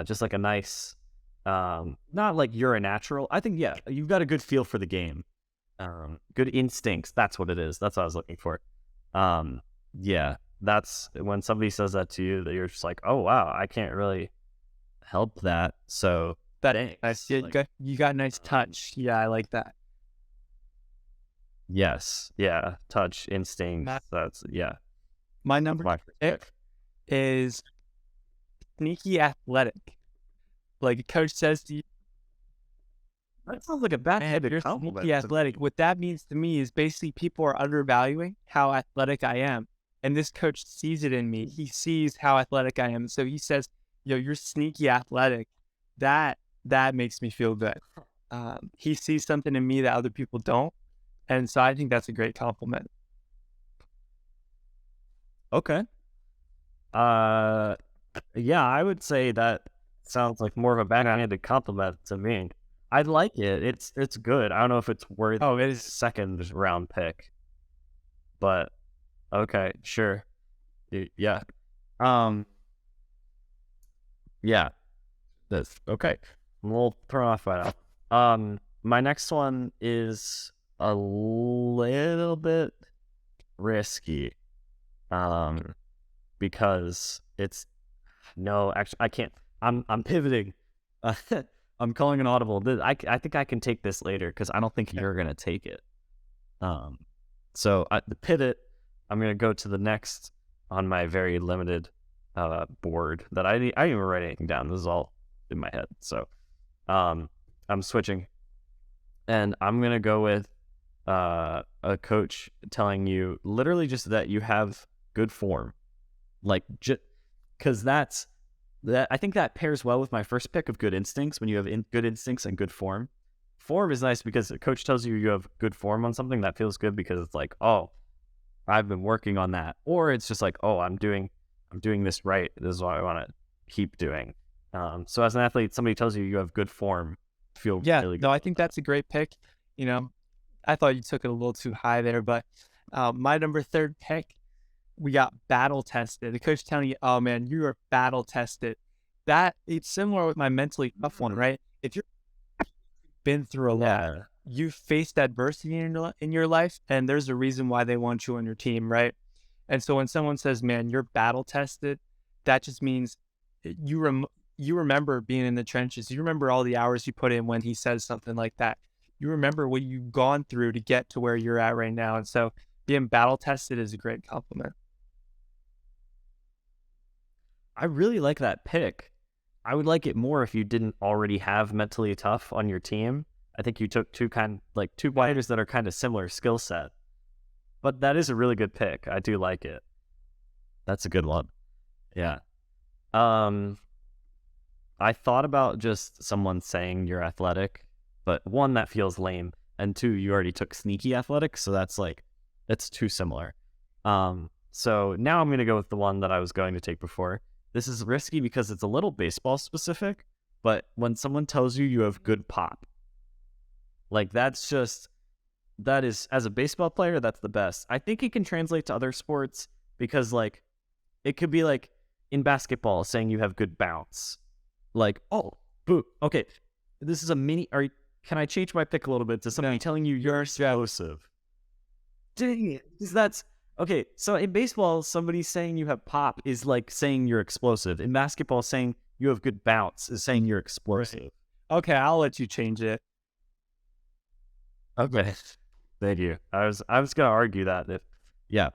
just like a nice, not like you're a natural. I think you've got a good feel for the game. Good instincts. That's what it is. That's what I was looking for. That's when somebody says that to you, that you're just like, oh wow, I can't really help that. So
that nice. Yeah, you got nice touch. Yeah, I like that.
Yes. Yeah. Touch, instinct.
My number pick is sneaky athletic. Like a coach says to you,
that sounds like a bad compliment.
Sneaky athletic. What that means to me is basically people are undervaluing how athletic I am. And this coach sees it in me. He sees how athletic I am. So he says, you're sneaky athletic. That makes me feel good. He sees something in me that other people don't. And so I think that's a great compliment.
Okay. I would say that sounds like more of a backhanded compliment to me. I like it. It's good. I don't know if it's worth
it is
second round pick. But okay, sure. Yeah. That's okay. I'm a little thrown off by that. My next one is a little bit risky. Because actually I can't. I'm pivoting. I'm calling an audible. I think I can take this later because I don't think you're gonna take it. So the pivot, I'm gonna go to the next on my very limited board that I didn't even write anything down. This is all in my head. So I'm switching, and I'm gonna go with a coach telling you literally just that you have good form, like because that I think that pairs well with my first pick of good instincts. When you have good instincts and good form is nice because a coach tells you have good form on something, that feels good because it's like, oh, I've been working on that, or it's just like, oh, I'm doing this right. This is what I want to keep doing. So as an athlete, somebody tells you have good form, feel
Yeah,
really good
no, I
about
think
that.
that's a great pick. I thought you took it a little too high there, but my number third pick, we got battle tested. The coach telling you, "Oh man, you are battle tested." That it's similar with my mentally tough one, right? If you've been through a lot,
Yeah.
you've faced adversity in your life, and there's a reason why they want you on your team, right? And so when someone says, "Man, you're battle tested," that just means you you remember being in the trenches. You remember all the hours you put in when he says something like that. You remember what you've gone through to get to where you're at right now. And so being battle tested is a great compliment.
I really like that pick. I would like it more if you didn't already have mentally tough on your team. I think you took two players that are kind of similar skill set. But that is a really good pick. I do like it. That's a good one. Yeah. Um, I thought about just someone saying you're athletic, but one, that feels lame, and two, you already took sneaky athletic, so it's too similar. So now I'm gonna go with the one that I was going to take before. This is risky because it's a little baseball specific, but when someone tells you you have good pop, like that is, as a baseball player, that's the best. I think it can translate to other sports because like it could be like in basketball saying you have good bounce. Like, oh, boo. Okay, this is a mini. Can I change my pick a little bit to somebody telling you you're explosive? Dang it. Because that's okay. So in baseball, somebody saying you have pop is like saying you're explosive. In basketball, saying you have good bounce is saying you're explosive.
Okay, I'll let you change it.
Okay. Thank you. I was gonna argue that if yeah,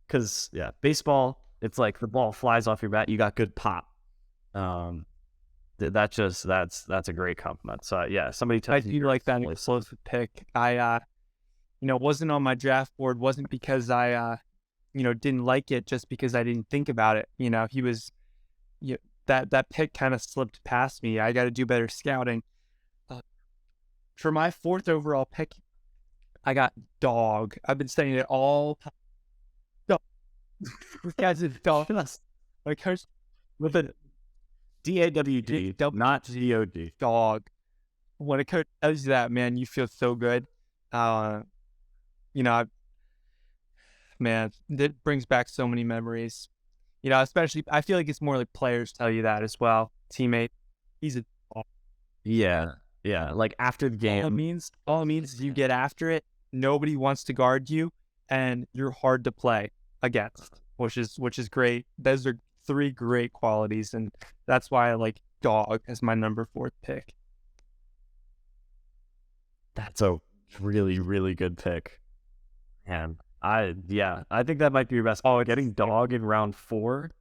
because yeah, baseball, it's like the ball flies off your bat, you got good pop. Um, that's a great compliment. So yeah, somebody
I
tells you
do
you're
like that
explosive.
explosive pick. Wasn't on my draft board, wasn't because I didn't like it, just because I didn't think about it. He was you that pick kind of slipped past me. I got to do better scouting. Uh, for my fourth overall pick, I got dog. I've been saying it all. Dog. This guy's a dog. Like coach
With a DAWD, not GOD.
dog. When a coach tells you that, man, you feel so good. Uh, you know, I- Man, that brings back so many memories. Especially I feel like it's more like players tell you that as well. Teammate, he's a dog.
Yeah, yeah. Like after the game,
All it means is you get after it. Nobody wants to guard you, and you're hard to play against, which is great. Those are three great qualities, and that's why I like dog as my number fourth pick.
that's a really, really good pick. And I think that might be your best. Oh, getting dog in round 4.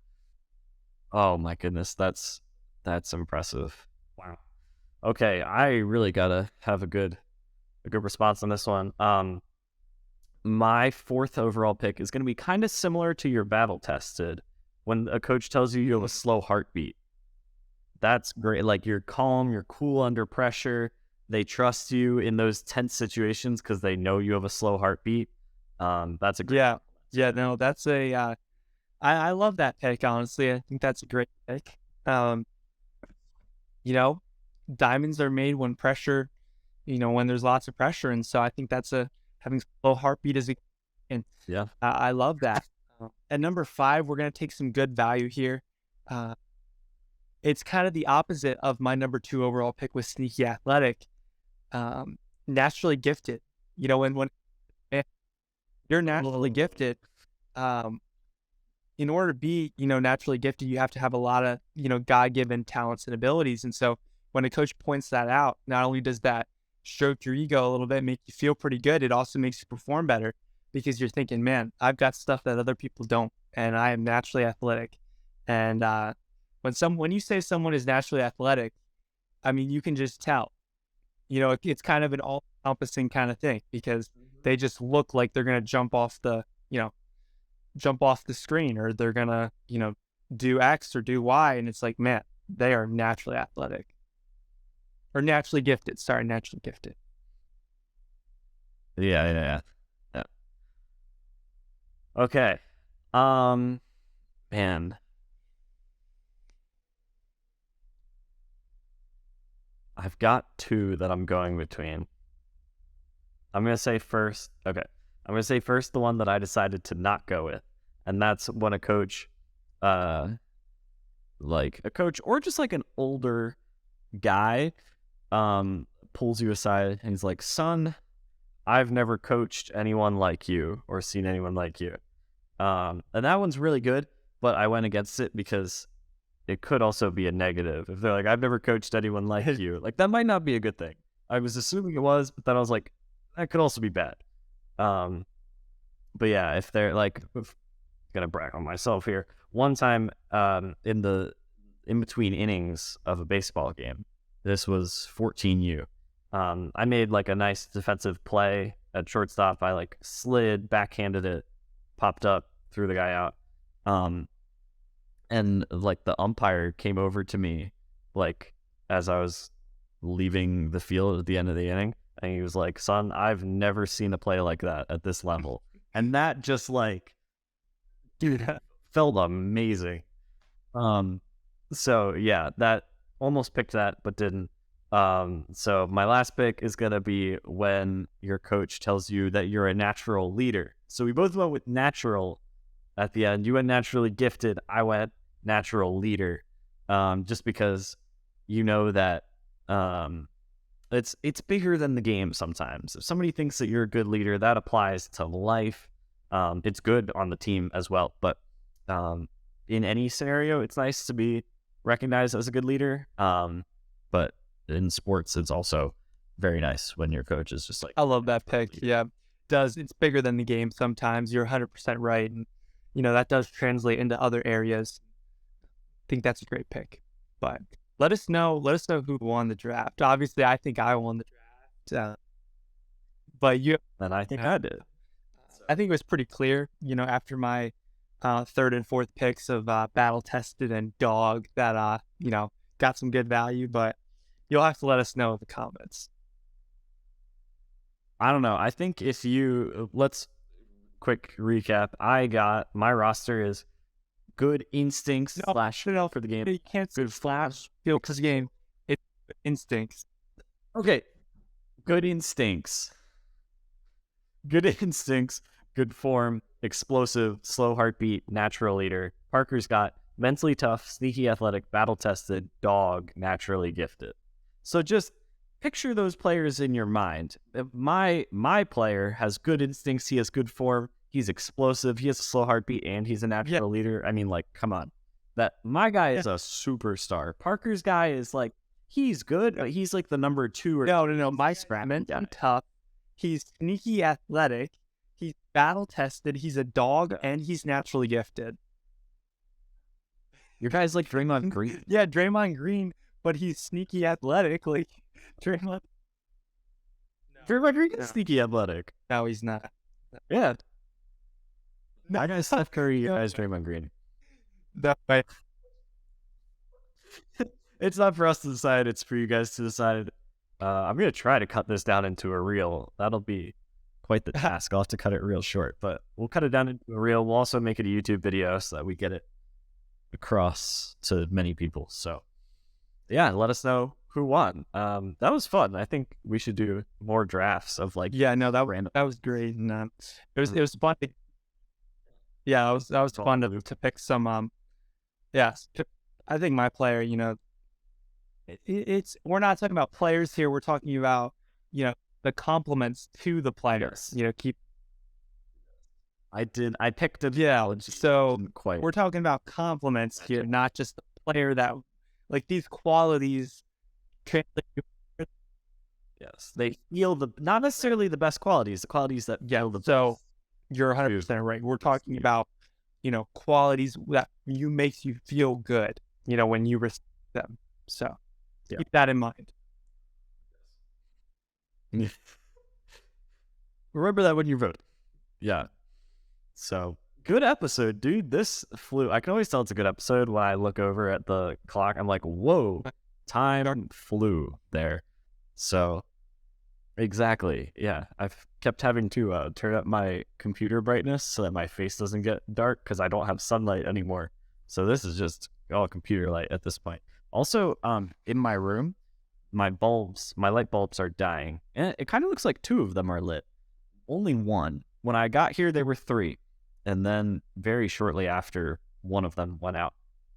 Oh my goodness, that's impressive. Wow. Okay, I really gotta have a good response on this one. My fourth overall pick is gonna be kind of similar to your battle tested. When a coach tells you you have a slow heartbeat, that's great. Like you're calm, you're cool under pressure. They trust you in those tense situations because they know you have a slow heartbeat. That's a great.
Yeah, yeah, no, that's I love that pick. Honestly, I think that's a great pick. Um, you know, Diamonds are made when pressure, when there's lots of pressure, and so I think that's a having slow heartbeat is a, and
Yeah.
I love that. At number 5, we're gonna take some good value here. Uh, it's kind of the opposite of my number 2 overall pick with sneaky athletic. Um, Naturally gifted. When you're naturally gifted, um, in order to be, naturally gifted, you have to have a lot of, God-given talents and abilities. And so when a coach points that out, not only does that stroke your ego a little bit, make you feel pretty good, it also makes you perform better because you're thinking, man, I've got stuff that other people don't, and I am naturally athletic. And when you say someone is naturally athletic, I mean, you can just tell. It's kind of an all-encompassing kind of thing because they just look like they're going to jump off the screen, or they're gonna, do X or do Y, and it's like, man, they are naturally athletic or naturally gifted. Sorry, naturally gifted.
Yeah. Yeah. Okay. Um, man, I've got two that I'm going between. I'm going to say first, okay. I'm going to say first the one that I decided to not go with. And that's when a coach, like a coach or just like an older guy, pulls you aside and he's like, son, I've never coached anyone like you or seen anyone like you. And that one's really good, but I went against it because it could also be a negative. If they're like, I've never coached anyone like you, like that might not be a good thing. I was assuming it was, but then I was like, that could also be bad. But yeah, if they're like, gonna brag on myself here. One time, in between innings of a baseball game, this was 14U. I made like a nice defensive play at shortstop. I like slid, backhanded it, popped up, threw the guy out. And like the umpire came over to me, like as I was leaving the field at the end of the inning, and he was like, "Son, I've never seen a play like that at this level," and that just like, dude, felt amazing. So yeah, that almost picked that, but didn't. So my last pick is gonna be when your coach tells you that you're a natural leader. So we both went with natural at the end. You went naturally gifted. I went natural leader. Just because you know that it's bigger than the game sometimes. If somebody thinks that you're a good leader, that applies to life. It's good on the team as well. But in any scenario, it's nice to be recognized as a good leader. But in sports, it's also very nice when your coach is just like,
I love that pick.
leader.
Yeah, it's bigger than the game sometimes. You're 100% right. And, that does translate into other areas. I think that's a great pick. But let us know who won the draft. Obviously, I think I won the draft. But you...
And I think I did.
I think it was pretty clear, after my third and fourth picks of Battle Tested and Dog that, got some good value. But you'll have to let us know in the comments.
I don't know. I think if you... Let's quick recap. My roster is good instincts / for the game.
You can't
good flash
because game. It's instincts.
Okay. Good instincts. Good instincts, good form, explosive, slow heartbeat, natural leader. Parker's got mentally tough, sneaky athletic, battle-tested, dog, naturally gifted. So just picture those players in your mind. My player has good instincts. He has good form. He's explosive. He has a slow heartbeat, and he's a natural leader. I mean, like, come on. My guy is a superstar. Parker's guy is like, he's good, but he's like the number 2 or...
No. My mentally tough. He's sneaky athletic. He's battle tested. He's a dog, and he's naturally gifted.
Your guy's like Draymond Green.
Yeah, Draymond Green, but he's sneaky athletic. Like Draymond.
Draymond Green is sneaky athletic.
No, he's not.
Yeah. I got Steph Curry. Your guy's Draymond Green.
That way.
It's not for us to decide. It's for you guys to decide. I'm going to try to cut this down into a reel. That'll be quite the task. I'll have to cut it real short, but we'll cut it down into a reel. We'll also make it a YouTube video so that we get it across to many people. So yeah, let us know who won. That was fun. I think we should do more drafts of like...
Yeah, no, that was great. And it was fun. Yeah, it was fun to pick some, I think my player, we're not talking about players here. We're talking about, the compliments to the players.
I picked it.
Yeah. So we're talking about compliments here, not just the player that, like, these qualities translate.
Yes. They feel not necessarily the best qualities, the qualities that feel the best.
So you're 100% right. We're talking about, qualities that makes you feel good, when you receive them. So keep that in mind.
Remember that when you vote. Yeah. So good episode, dude. This flew. I can always tell it's a good episode when I look over at the clock. I'm like, whoa, time flew there. So exactly. Yeah. I've kept having to turn up my computer brightness so that my face doesn't get dark because I don't have sunlight anymore. So this is just all computer light at this point. Also, in my room, my light bulbs are dying. And it kind of looks like 2 of them are lit. Only 1. When I got here, there were 3. And then very shortly after, one of them went out.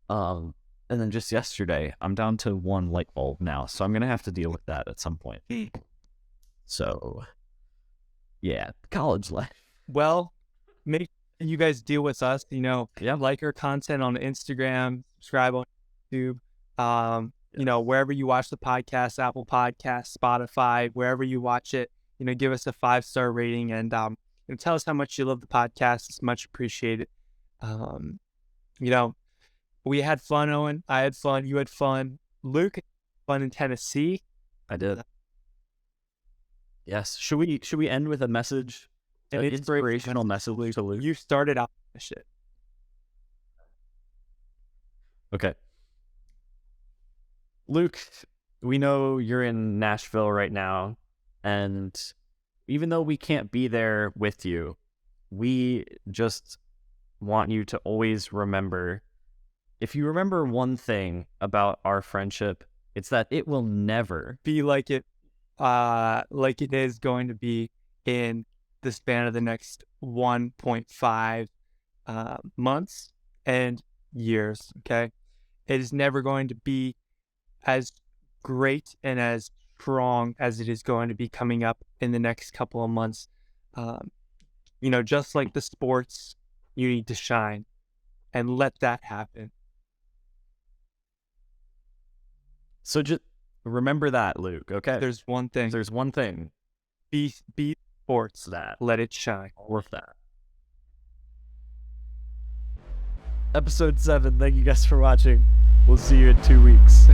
And then just yesterday, I'm down to 1 light bulb now. So I'm going to have to deal with that at some point. So, yeah, college life.
Well, make you guys deal with us. Like our content on Instagram, subscribe on YouTube. Wherever you watch the podcast, Apple Podcasts, Spotify, wherever you watch it, give us a 5-star rating and tell us how much you love the podcast. It's much appreciated. We had fun, Owen. I had fun. You had fun. Luke had fun in Tennessee.
I did. Yes. Should we end with a message? An inspirational message to Luke?
You started out this shit.
Okay. Luke, we know you're in Nashville right now, and even though we can't be there with you, we just want you to always remember, if you remember one thing about our friendship, it's that it will never
be like it is going to be in the span of the next 1.5 months and years, okay? It is never going to be as great and as strong as it is going to be coming up in the next couple of months. Just like the sports, you need to shine and let that happen.
So just remember that, Luke, okay?
There's one thing. Be sports.
That.
Let it shine.
All of that. Episode 7. Thank you guys for watching. We'll see you in 2 weeks.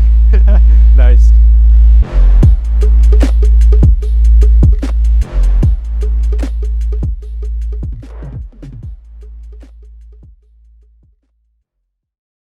Nice.